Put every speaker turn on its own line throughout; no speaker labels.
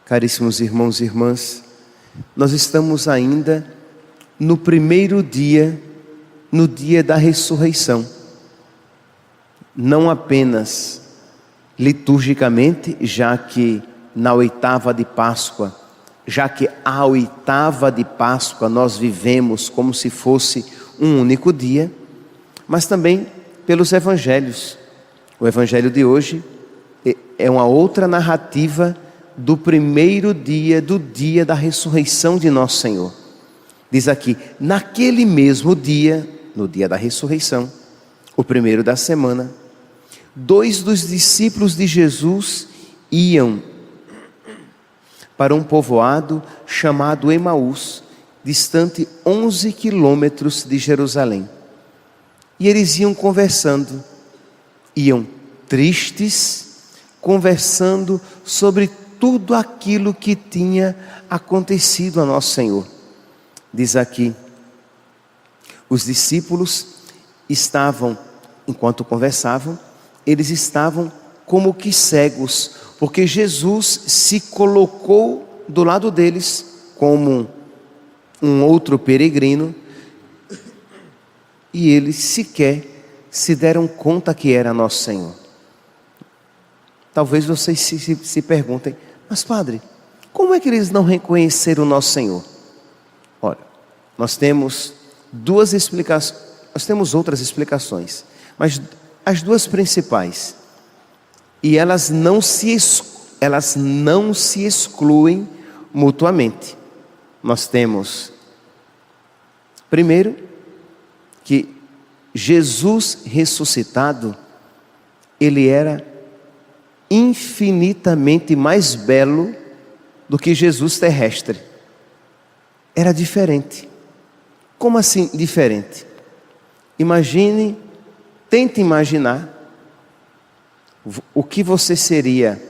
Caríssimos irmãos e irmãs, nós estamos ainda no primeiro dia, no dia da ressurreição. Não apenas liturgicamente, já que na oitava de Páscoa, já que a oitava de Páscoa nós vivemos como se fosse um único dia, mas também pelos evangelhos. O evangelho de hoje é uma outra narrativa do primeiro dia, do dia da ressurreição de nosso Senhor. Diz aqui, naquele mesmo dia, no dia da ressurreição, o primeiro da semana, 2 dos discípulos de Jesus iam para um povoado chamado Emaús, distante 11 quilômetros de Jerusalém. E eles iam conversando, iam tristes, conversando sobre tudo aquilo que tinha acontecido a nosso Senhor. Diz aqui, os discípulos estavam, enquanto conversavam, eles estavam como que cegos, porque Jesus se colocou do lado deles como um outro peregrino, e eles sequer se deram conta que era nosso Senhor. Talvez vocês se perguntem, mas padre, como é que eles não reconheceram o nosso Senhor? Olha, nós temos duas explicações, nós temos outras explicações, mas as duas principais, e elas não se excluem mutuamente. Nós temos, primeiro, que Jesus ressuscitado, ele era infinitamente mais belo do que Jesus terrestre. Era diferente. Como assim diferente? Tente imaginar o que você seria.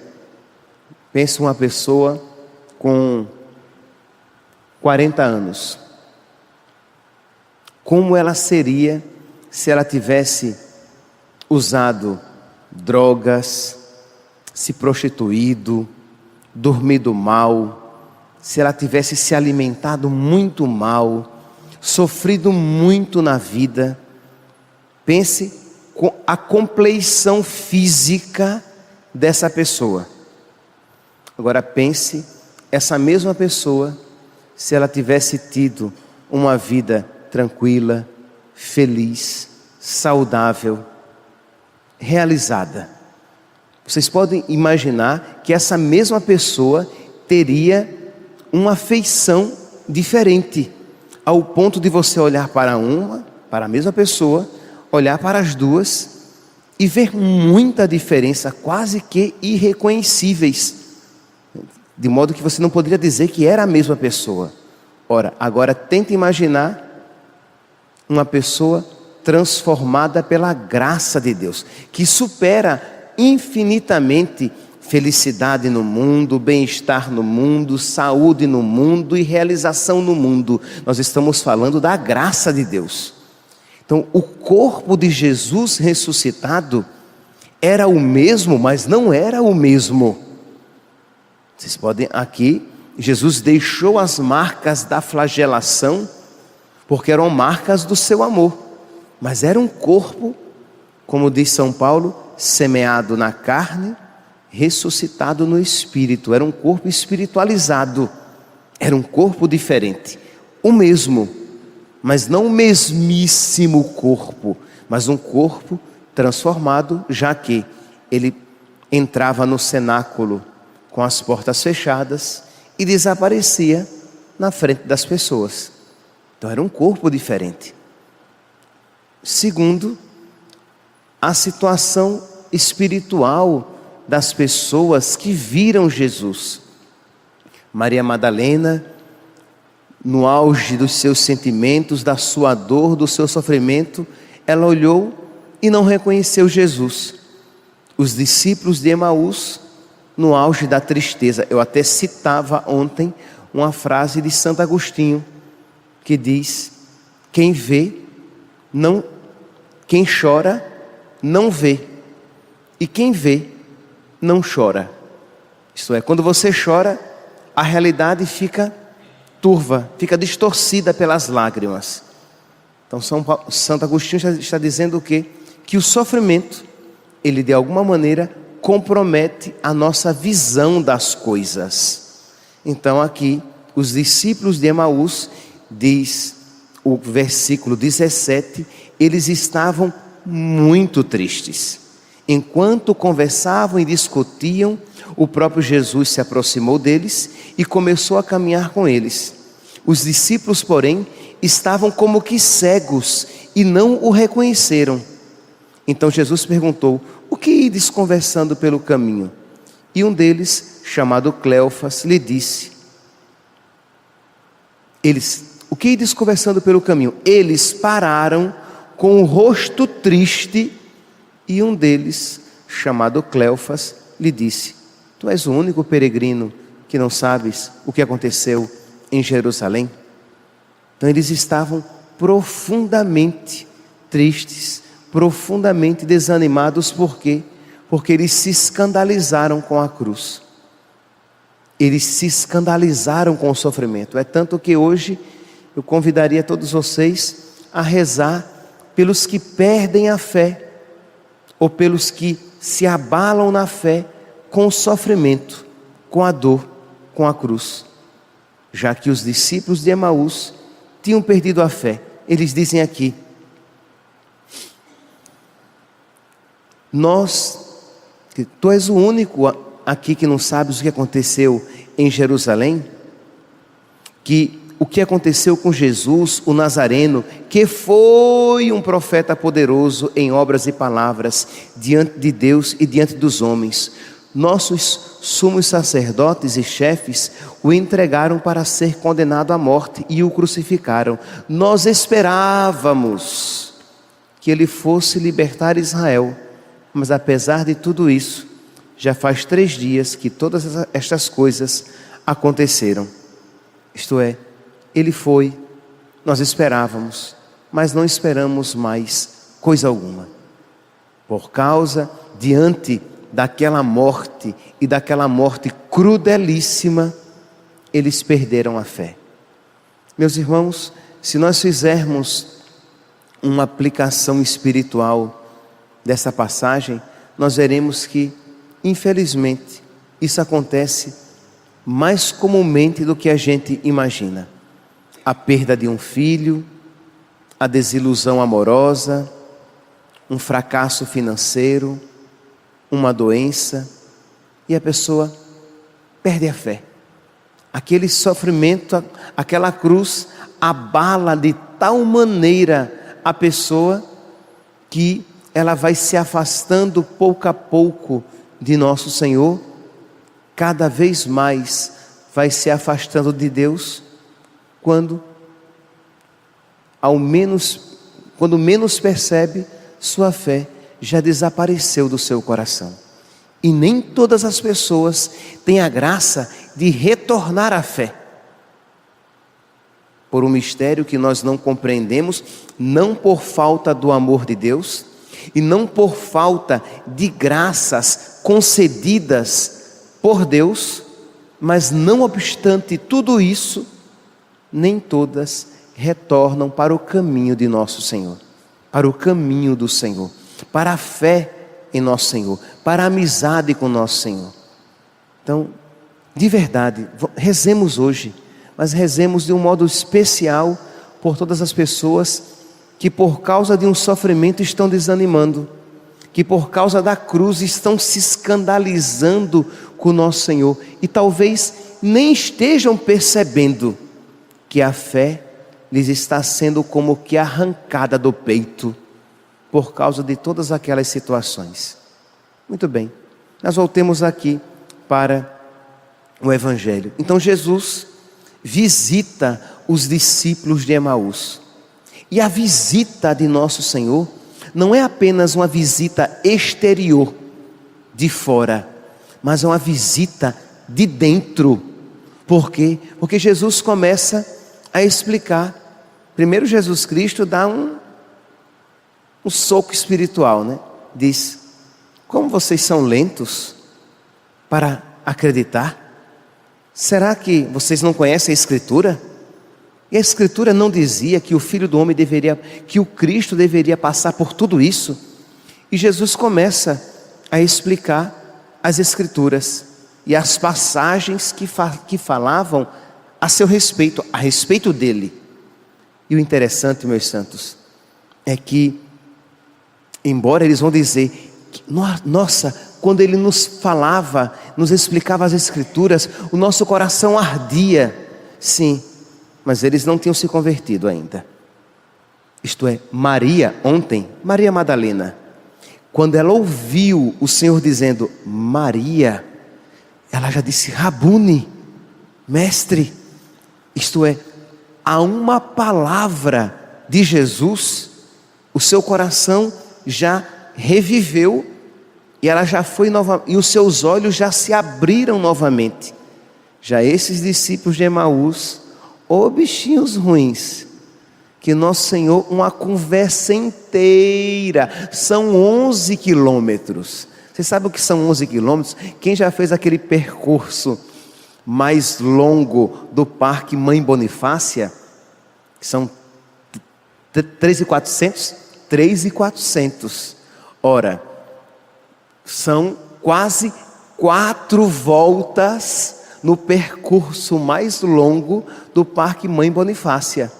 Pensa uma pessoa com 40 anos. Como ela seria se ela tivesse usado drogas, se prostituído, dormido mal, se ela tivesse se alimentado muito mal, sofrido muito na vida. Pense com a compleição física dessa pessoa. Agora pense, essa mesma pessoa, se ela tivesse tido uma vida tranquila, feliz, saudável, realizada. Vocês podem imaginar que essa mesma pessoa teria uma afeição diferente, ao ponto de você olhar para a mesma pessoa, olhar para as duas e ver muita diferença, quase que irreconhecíveis, de modo que você não poderia dizer que era a mesma pessoa. Ora, agora tente imaginar uma pessoa transformada pela graça de Deus, que supera infinitamente felicidade no mundo, bem-estar no mundo, saúde no mundo e realização no mundo. Nós estamos falando da graça de Deus. Então, o corpo de Jesus ressuscitado era o mesmo, mas não era o mesmo. Vocês podem aqui, Jesus deixou as marcas da flagelação, porque eram marcas do seu amor, mas era um corpo, como diz São Paulo, semeado na carne, ressuscitado no espírito. Era um corpo espiritualizado, era um corpo diferente, o mesmo, mas não o mesmíssimo corpo, mas um corpo transformado, já que ele entrava no cenáculo com as portas fechadas e desaparecia na frente das pessoas. Então era um corpo diferente. Segundo, a situação espiritual das pessoas que viram Jesus. Maria Madalena, no auge dos seus sentimentos, da sua dor, do seu sofrimento, ela olhou e não reconheceu Jesus. Os discípulos de Emaús, no auge da tristeza. Eu até citava ontem uma frase de Santo Agostinho, que diz: quem chora, não vê, e quem vê, não chora. Isto é, quando você chora, a realidade fica turva, fica distorcida pelas lágrimas. Então Santo Agostinho está dizendo o quê? Que o sofrimento, ele de alguma maneira compromete a nossa visão das coisas. Então aqui, os discípulos de Emaús, diz o versículo 17, eles estavam muito tristes. Enquanto conversavam e discutiam, o próprio Jesus se aproximou deles e começou a caminhar com eles. Os discípulos, porém, estavam como que cegos e não o reconheceram. Então Jesus perguntou: o que ides conversando pelo caminho? E um deles, chamado Cleofas, lhe disse: o que ides conversando pelo caminho? Eles pararam com o rosto triste, e um deles, chamado Cleofas, lhe disse: tu és o único peregrino que não sabes o que aconteceu em Jerusalém? Então eles estavam profundamente tristes, profundamente desanimados. Por quê? Porque eles se escandalizaram com a cruz. Eles se escandalizaram com o sofrimento. É tanto que hoje eu convidaria todos vocês a rezar pelos que perdem a fé, ou pelos que se abalam na fé com o sofrimento, com a dor, com a cruz. Já que os discípulos de Emaús tinham perdido a fé. Eles dizem aqui: tu és o único aqui que não sabes o que aconteceu em Jerusalém, que o que aconteceu com Jesus, o Nazareno, que foi um profeta poderoso em obras e palavras diante de Deus e diante dos homens. Nossos sumos sacerdotes e chefes o entregaram para ser condenado à morte e o crucificaram. Nós esperávamos que ele fosse libertar Israel, mas apesar de tudo isso, já faz 3 dias que todas estas coisas aconteceram. Isto é, ele foi, nós esperávamos, mas não esperamos mais coisa alguma. Por causa, diante daquela morte, e daquela morte crudelíssima, eles perderam a fé. Meus irmãos, se nós fizermos uma aplicação espiritual dessa passagem, nós veremos que, infelizmente, isso acontece mais comumente do que a gente imagina. A perda de um filho, a desilusão amorosa, um fracasso financeiro, uma doença, e a pessoa perde a fé. Aquele sofrimento, aquela cruz abala de tal maneira a pessoa que ela vai se afastando pouco a pouco de nosso Senhor, cada vez mais vai se afastando de Deus, quando menos percebe, sua fé já desapareceu do seu coração. E nem todas as pessoas têm a graça de retornar à fé, por um mistério que nós não compreendemos, não por falta do amor de Deus, e não por falta de graças concedidas por Deus, mas não obstante tudo isso, nem todas retornam para o caminho de nosso Senhor, para o caminho do Senhor, para a fé em nosso Senhor, para a amizade com nosso Senhor. Então, de verdade, rezemos hoje, mas rezemos de um modo especial por todas as pessoas que por causa de um sofrimento estão desanimando, que por causa da cruz estão se escandalizando com o nosso Senhor, e talvez nem estejam percebendo que a fé lhes está sendo como que arrancada do peito, por causa de todas aquelas situações. Muito bem, nós voltemos aqui para o Evangelho. Então Jesus visita os discípulos de Emaús, e a visita de nosso Senhor não é apenas uma visita exterior, de fora, mas é uma visita de dentro. Por quê? Porque Jesus começa a explicar. Primeiro Jesus Cristo dá um soco espiritual, né? Diz: como vocês são lentos para acreditar? será que vocês não conhecem a Escritura? E a Escritura não dizia que o Filho do Homem que o Cristo deveria passar por tudo isso? E Jesus começa a explicar as Escrituras e as passagens que falavam a seu respeito, a respeito dele. E o interessante, meus santos, é que, embora eles vão dizer, nossa, quando ele nos falava, nos explicava as Escrituras, o nosso coração ardia. Sim, mas eles não tinham se convertido ainda. Isto é, Maria Madalena, quando ela ouviu o Senhor dizendo Maria, ela já disse Rabuni, mestre. Isto é, a uma palavra de Jesus, o seu coração já reviveu e ela já foi nova, e os seus olhos já se abriram novamente. Já esses discípulos de Emaús, bichinhos ruins, que nosso Senhor, uma conversa inteira, são 11 quilômetros. Você sabe o que são 11 quilômetros? Quem já fez aquele percurso mais longo do Parque Mãe Bonifácia, que são 3.400? 3.400. Ora, são quase 4 voltas no percurso mais longo do Parque Mãe Bonifácia.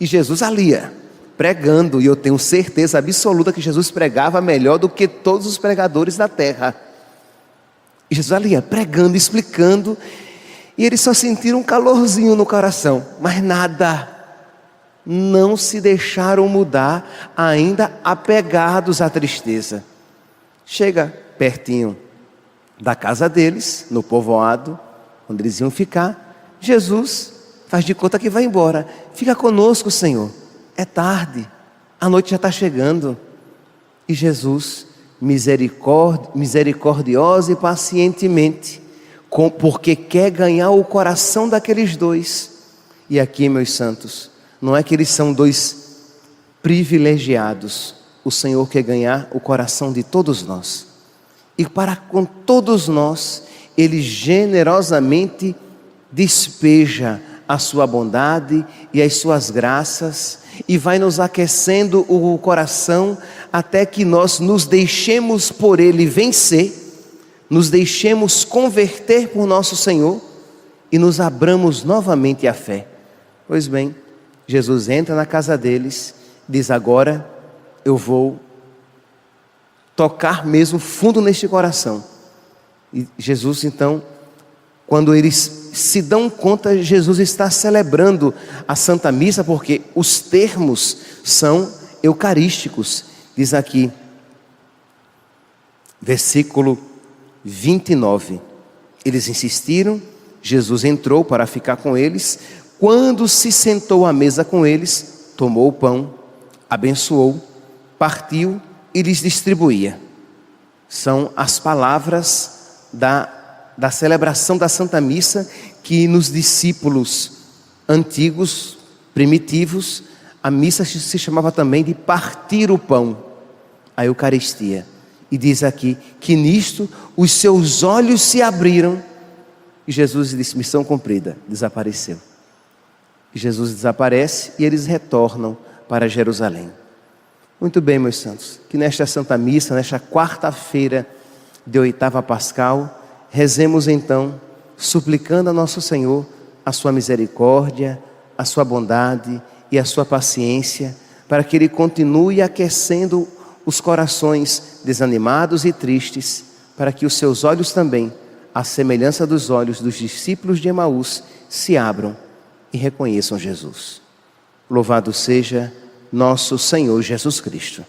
E Jesus ali, pregando, e eu tenho certeza absoluta que Jesus pregava melhor do que todos os pregadores da terra. E Jesus ali, pregando, explicando, e eles só sentiram um calorzinho no coração, mas nada. Não se deixaram mudar, ainda apegados à tristeza. Chega pertinho da casa deles, no povoado, onde eles iam ficar, Jesus faz de conta que vai embora. Fica conosco, Senhor, é tarde, a noite já está chegando. E Jesus, misericordiosa e pacientemente, porque quer ganhar o coração daqueles dois. E aqui, meus santos, não é que eles são dois privilegiados, o Senhor quer ganhar o coração de todos nós. E para com todos nós, Ele generosamente despeja a sua bondade e as suas graças, e vai nos aquecendo o coração, até que nós nos deixemos por Ele vencer, nos deixemos converter por nosso Senhor, e nos abramos novamente à fé. Pois bem, Jesus entra na casa deles, diz: agora eu vou tocar mesmo fundo neste coração. E Jesus, então, quando eles se dão conta, Jesus está celebrando a Santa Missa, porque os termos são eucarísticos. Diz aqui, versículo 29, eles insistiram, Jesus entrou para ficar com eles. Quando se sentou à mesa com eles, tomou o pão, abençoou, partiu e lhes distribuía. São as palavras da celebração da Santa Missa, que nos discípulos antigos, primitivos, a missa se chamava também de partir o pão, a Eucaristia. E diz aqui que nisto os seus olhos se abriram e Jesus disse: missão cumprida, desapareceu. E Jesus desaparece e eles retornam para Jerusalém. Muito bem, meus santos, que nesta Santa Missa, nesta quarta-feira de oitava pascal, rezemos então, suplicando a nosso Senhor a sua misericórdia, a sua bondade e a sua paciência, para que Ele continue aquecendo os corações desanimados e tristes, para que os seus olhos também, à semelhança dos olhos dos discípulos de Emaús, se abram e reconheçam Jesus. Louvado seja nosso Senhor Jesus Cristo.